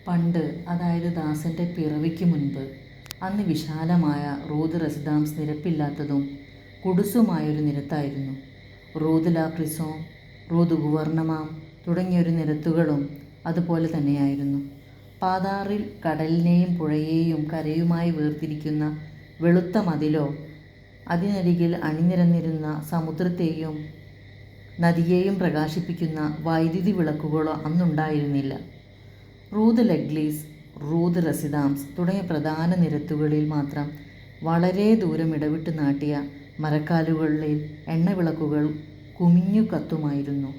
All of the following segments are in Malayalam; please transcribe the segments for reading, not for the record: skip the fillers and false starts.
പണ്ട്, അതായത് ദാസന്റെ പിറവിക്ക് മുൻപ്, അന്ന് വിശാലമായ റൂദ് റെസിഡാംസ് നിരപ്പില്ലാത്തതും കുടുസുമായൊരു നിരത്തായിരുന്നു. റൂദ് ലാ പ്രിസോം, റൂദ് ഗുവർണമാം തുടങ്ങിയൊരു നിരത്തുകളും അതുപോലെ തന്നെയായിരുന്നു. പാതാറിൽ കടലിനെയും പുഴയെയും കരയുമായി വേർതിരിക്കുന്ന വെളുത്ത മതിലോ അതിനരികിൽ അണിനിരന്നിരുന്ന സമുദ്രത്തെയും നദിയെയും പ്രകാശിപ്പിക്കുന്ന വൈദ്യുതി വിളക്കുകളോ അന്നുണ്ടായിരുന്നില്ല. റൂദ് ലെഗ്ലീസ്, റൂദ് റെസിഡാംസ് തുടങ്ങിയ പ്രധാന നിരത്തുകളിൽ മാത്രം വളരെ ദൂരം ഇടവിട്ട് നാട്ടിയ മരക്കാലുകളിൽ എണ്ണവിളക്കുകൾ കുമിഞ്ഞു കത്തുമായിരുന്നു.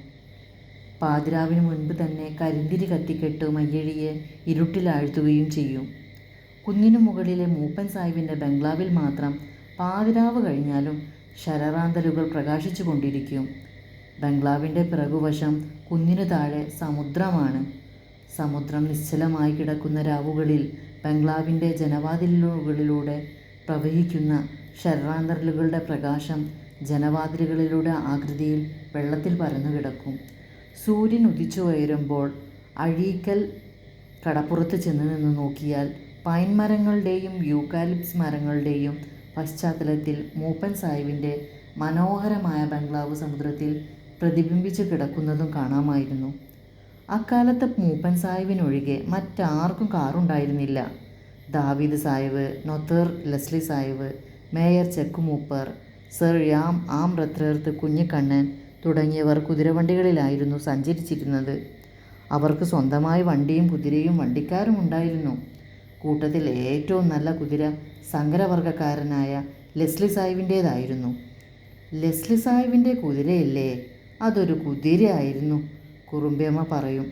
പാതിരാവിന് മുൻപ് തന്നെ കരിന്തിരി കത്തിക്കെട്ട് മയ്യഴിയെ ഇരുട്ടിലാഴ്ത്തുകയും ചെയ്യും. കുന്നിനു മുകളിലെ മൂപ്പൻ സാഹിബിൻ്റെ ബംഗ്ലാവിൽ മാത്രം പാതിരാവ് കഴിഞ്ഞാലും ശരറാന്തലുകൾ പ്രകാശിച്ചു കൊണ്ടിരിക്കും. ബംഗ്ലാവിൻ്റെ പിറകുവശം കുന്നിനു താഴെ സമുദ്രമാണ്. സമുദ്രം നിശ്ചലമായി കിടക്കുന്ന രാവുകളിൽ ബംഗ്ലാവിൻ്റെ ജനവാതിലുകളിലൂടെ പ്രവഹിക്കുന്ന ശരറാന്തലുകളുടെ പ്രകാശം ജനവാതിലുകളുടെ ആകൃതിയിൽ വെള്ളത്തിൽ പരന്നു കിടക്കും. സൂര്യൻ ഉദിച്ചുയരുമ്പോൾ അഴീക്കൽ കടപ്പുറത്ത് ചെന്ന് നിന്ന് നോക്കിയാൽ പൈൻ മരങ്ങളുടെയും യൂക്കാലിപ്സ് മരങ്ങളുടെയും പശ്ചാത്തലത്തിൽ മൂപ്പൻ സാഹിബിൻ്റെ മനോഹരമായ ബംഗ്ലാവ് സമുദ്രത്തിൽ പ്രതിബിംബിച്ചു കിടക്കുന്നതും കാണാമായിരുന്നു. അക്കാലത്ത് മൂപ്പൻ സാഹിബിനൊഴികെ മറ്റാർക്കും കാറുണ്ടായിരുന്നില്ല. ദാവീദ് സാഹിബ്, നൊത്തർ Leslie Sahib, mayor Chekkumooppar, sir യാം ആം റത്രേർത്ത് കുഞ്ഞിക്കണ്ണൻ തുടങ്ങിയവർ കുതിരവണ്ടികളിലായിരുന്നു സഞ്ചരിച്ചിരുന്നത്. അവർക്ക് സ്വന്തമായി വണ്ടിയും കുതിരയും വണ്ടിക്കാരും ഉണ്ടായിരുന്നു. കൂട്ടത്തിൽ ഏറ്റവും നല്ല കുതിര സങ്കരവർഗക്കാരനായ ലെസ്ലി സാഹിബിൻ്റേതായിരുന്നു. ലെസ്ലി സാഹിബിൻ്റെ കുതിരയല്ലേ, അതൊരു കുതിരയായിരുന്നു, കുറുമ്പിയമ്മ പറയും.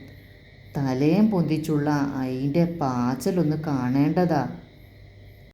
തലയും പൊന്തിച്ചുള്ള അതിൻ്റെ പാച്ചലൊന്ന് കാണേണ്ടതാ.